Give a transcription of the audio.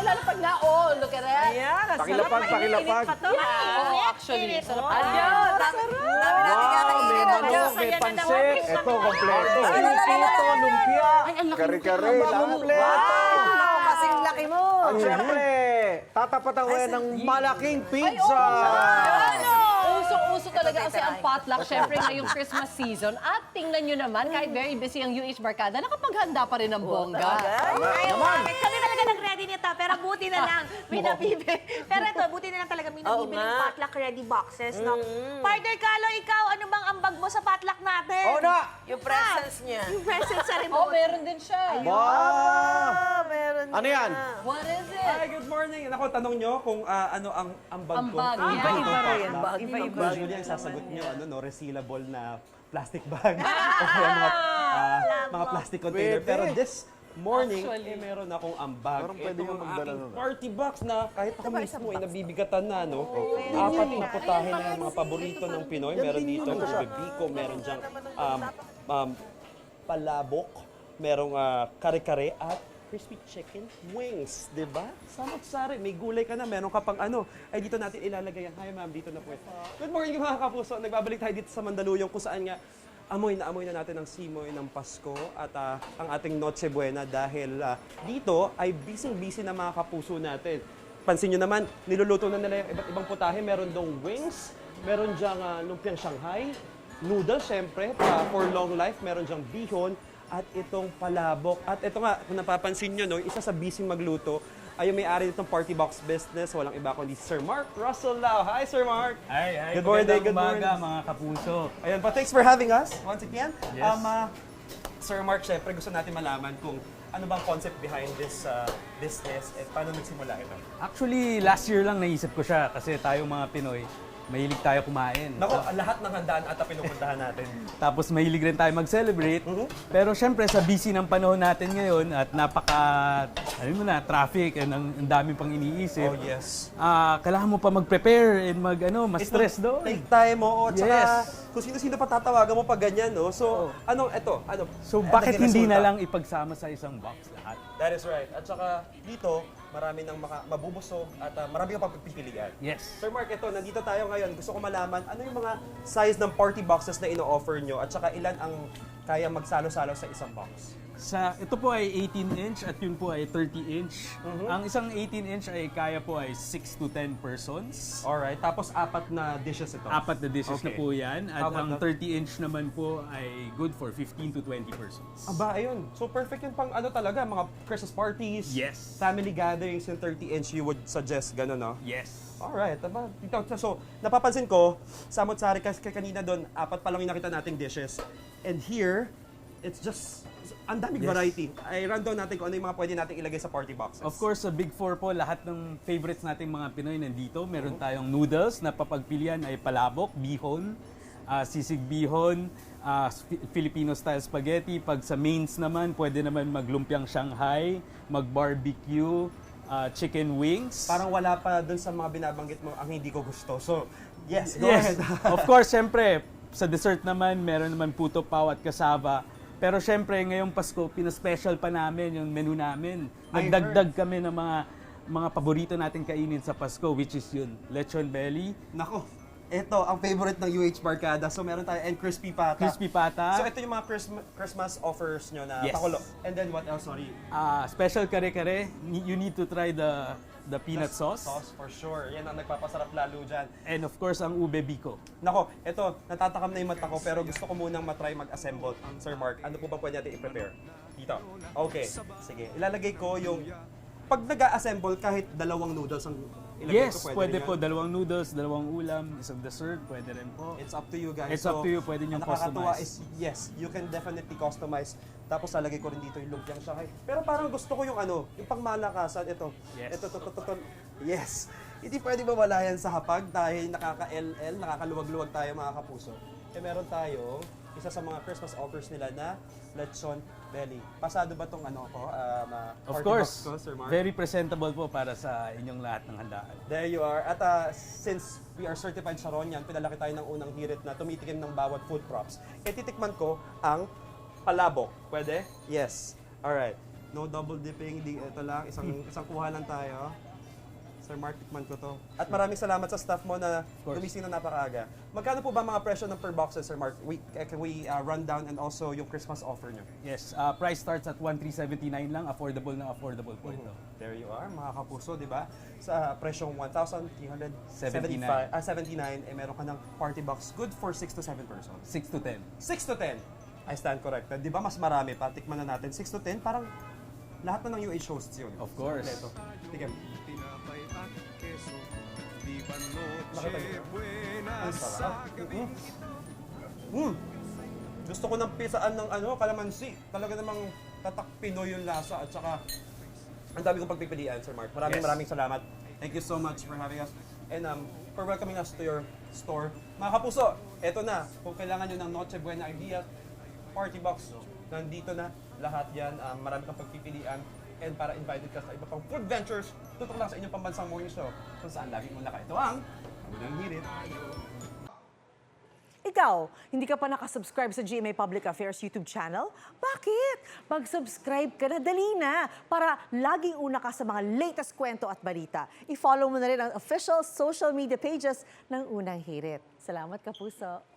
lalo pag look at that. Ayan, Pakilapag, pakilapag. Oo, actually. Sarap. Wow, May manok, may pansit. Ito, kompleto. Sito, lumpia. Kare-kare, kompleto. Wow, kasing laki mo. At syempre, tatapatan ko yan ng malaking pizza. Usong-uso talaga kasi ang potluck, syempre ngayong Christmas season. At tingnan nyo naman, kahit very busy ang UH Barkada, nakapaghanda pa rin ng bongga. Ay, bakit? Kami talaga nag-ready nito, pero buti na lang may nabibili. Pero ito, buti na lang talaga may nabibiling potluck ready boxes, no? Partner Kaloy, ikaw, ano bang ambag mo sa potluck natin? Oo na, yung presence niya. Yung present sa Oh, remote. meron din siya. Wow! Meron Ano yan? What is it? Hi, good morning. Ako, tanong nyo kung ano ang ambag ko. Ambag, yeah. Iba-iba rin. Iba-iba. Usually, ang sasagot nyo, resealable na plastic bag. O kaya mga plastic container. Pwede. Pero this morning, Actually. meron akong ambag. Parang pwede Ito nga ang magdala aking nun. party box na kahit ako mismo ay nabibigatan na, no? Apat na putahe na yung mga paborito ng Pinoy. Meron dito bibiko, meron diyang palabok, merong kare-kare at crispy chicken wings, di ba? Samot-sari, may gulay ka na, meron ka pang ay dito natin ilalagay yan. Hi ma'am, dito na po. Good morning mga kapuso, nagbabalik tayo dito sa Mandaluyong kung saan nga amoy na natin ang simoy ng Pasko at ang ating Noche Buena dahil dito ay busy-busy na mga kapuso natin. Pansin nyo naman, niluluto na nila yung iba't ibang putahe. Meron dong wings, meron dyang lumpiang Shanghai, noodles syempre, for long life, meron dyang bihon, at itong palabok. At ito nga, kung napapansin nyo, no, isa sa busy magluto ay yung may-ari nitong party box business. Walang iba kundi Sir Mark Russell Lau. Hi, Sir Mark! Hi, Good morning, magandang good umaga, morning. mga kapuso. Ayan pa, thanks for having us once again. Yes. Sir Mark, syempre gusto natin malaman kung ano bang concept behind this business at paano nagsimula ito. Actually, last year lang naisip ko siya kasi tayong mga Pinoy, mahilig tayo kumain. Nako, lahat ng handaan ata pinupuntahan natin. Tapos mahilig rin tayo mag-celebrate. Pero syempre sa busy ng panahon natin ngayon at traffic and ang dami pang iniisip. Oh, yes. Kailangan mo pa mag-prepare and ma-stress doon. Take time mo, at saka Yes. kung sino-sino pa tatawagan mo pag ganyan, no? So, So bakit hindi na lang ipagsama sa isang box lahat? That is right. At saka dito, marami nang mabubusog at marami kang pagpipilian. Yes. Sir Mark, ito, nandito tayo ngayon. Gusto ko malaman, ano yung mga size ng party boxes na ino-offer nyo at saka ilan ang kaya magsalo-salo sa isang box? Ito po ay 18-inch at yun po ay 30-inch. Ang isang 18-inch ay kaya po ay 6 to 10 persons. Alright, tapos apat na dishes ito. Apat na dishes na Okay. po yan. At How about ang 30-inch naman po ay good for 15 to 20 persons. Aba, ayun. So perfect yun pang talaga, mga Christmas parties. Yes. Family gatherings, yung 30-inch, you would suggest gano'n, no? Yes. Alright, aba. So, napapansin ko, samot-sari kasi kanina doon, apat pa lang yung nakita nating dishes. And here, it's just, ang daming Yes. variety. Ay, rundown natin kung ano yung mga pwede natin ilagay sa party boxes. Of course, sa Big Four po, lahat ng favorites nating mga Pinoy nandito. Meron tayong noodles na papagpilian ay palabok, bihon, sisig bihon, Filipino-style spaghetti. Pag sa mains naman, pwede naman maglumpiang Shanghai, mag-barbecue, chicken wings. Parang wala pa doon sa mga binabanggit mo ang hindi ko gusto. So, yes, go Yes. ahead. Of course, syempre, sa dessert naman, meron naman puto, paw at kasaba. Pero syempre, ngayong Pasko, pina-special pa namin yung menu namin. Nagdagdag kami ng mga paborito natin kainin sa Pasko, which is yun, lechon belly, Nako, ito ang favorite ng UH Barkada. So, meron tayo, and crispy pata. crispy pata, So, ito yung mga Christmas offers nyo na Yes. pakulo. And then, what else? Sorry. special kare-kare. You need to try the peanut sauce. Sauce, for sure. Yan ang nagpapasarap lalo dyan. And of course, ang ube biko. Nako, ito, natatakam na yung mata ko, pero gusto ko munang matry mag-assemble. Sir Mark, ano po ba pwede natin i-prepare? Dito. Okay, sige. Ilalagay ko yung, pag nag-assemble, kahit dalawang noodles ang ilagay Yes, ko, pwede rin po. yan? Dalawang noodles, dalawang ulam, isang dessert, pwede rin po. It's up to you guys. It's up to you, pwede nyo ang nakakatuwa customize. is, yes, you can definitely customize. Tapos lalagay ko rin dito yung lumpiang Shanghai. Pero parang gusto ko yung yung pangmalakasan. Ito. Yes. Ito. Yes. Hindi pwede mawala yan sa hapag dahil nakaka-LL, nakakaluwag-luwag tayo mga kapuso. Meron tayo isa sa mga Christmas offers nila na lechon belly. Pasado ba tong Of party course, box ko, Sir Mark? very presentable po para sa inyong lahat ng handaan. There you are. At since we are certified Sharonyan, pinalaki tayo ng unang hirit na tumitikim ng bawat food props. Titikman ko ang palabok. Pwede? Yes. Alright. No double dipping, ito lang, isang kuha lang tayo. Sir Mark, tikman ko to. At maraming salamat sa staff mo na gumising na napakaaga. Magkano po ba mga presyo ng per boxes, Sir Mark? Can we run down and also yung Christmas offer nyo? Yes, price starts at 1,379 lang. Affordable na affordable po ito. There you are, mga kapuso, di ba? Sa presyong 1,379, 79, meron ka ng party box good for 6 to 7 persons. 6 to 10. 6 to 10. I stand corrected. Di ba mas marami pa? Tikman na natin. 6 to 10, parang lahat na ng UH hosts yun. Of course. Ito. Tigam. Nakita niyo? Ang sarap. Gusto ko ng pisaan ng kalamansi. Talaga namang tatak Pinoy yung lasa at saka ang dami kong pagpipilian, Sir Mark. Maraming salamat. Thank you so much for having us and for welcoming us to your store. Mga kapuso, eto na. Kung kailangan nyo ng Noche Buena ideas, party box, nandito na lahat yan. Marami kang pagpipilian. And para invited ka sa iba pang food ventures, tutok lang sa inyong pambansang morning show kung saan laging una ka. Ito ang Unang Hirit. Ikaw, hindi ka pa nakasubscribe sa GMA Public Affairs YouTube channel? Bakit? Mag-subscribe ka na, dali na, para laging una ka sa mga latest kwento at balita. I-follow mo na rin ang official social media pages ng Unang Hirit. Salamat, Kapuso.